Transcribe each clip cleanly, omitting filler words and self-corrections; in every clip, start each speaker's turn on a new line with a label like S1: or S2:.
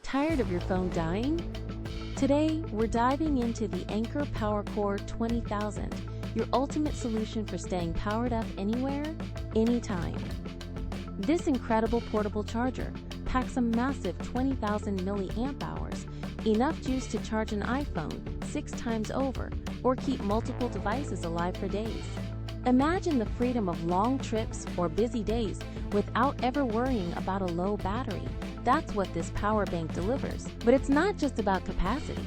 S1: Tired of your phone dying? Today, we're diving into the Anker PowerCore 20,000, your ultimate solution for staying powered up anywhere, anytime. This incredible portable charger packs a massive 20,000 milliamp hours, enough juice to charge an iPhone 6 times over or keep multiple devices alive for days. Imagine the freedom of long trips or busy days without ever worrying about a low battery. That's what this power bank delivers. But it's not just about capacity.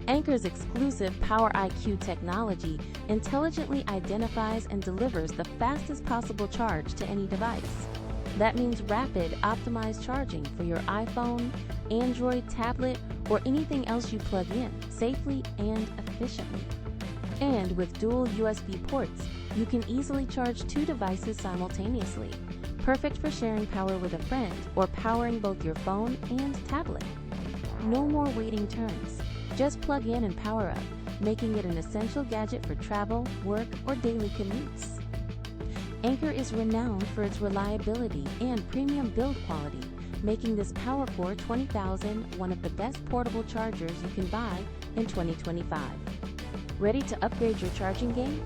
S1: Anker's exclusive PowerIQ technology intelligently identifies and delivers the fastest possible charge to any device. That means rapid, optimized charging for your iPhone, Android, tablet, or anything else you plug in safely and efficiently. And with dual USB ports, you can easily charge 2 devices simultaneously, perfect for sharing power with a friend or powering both your phone and tablet. No more waiting turns. Just plug in and power up, making it an essential gadget for travel, work, or daily commutes. Anker is renowned for its reliability and premium build quality, making this PowerCore 20,000 one of the best portable chargers you can buy in 2025. Ready to upgrade your charging game?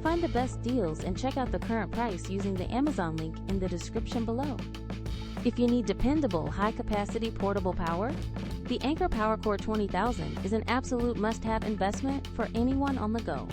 S1: Find the best deals and check out the current price using the Amazon link in the description below. If you need dependable, high-capacity portable power, the Anker PowerCore 20,000 is an absolute must-have investment for anyone on the go.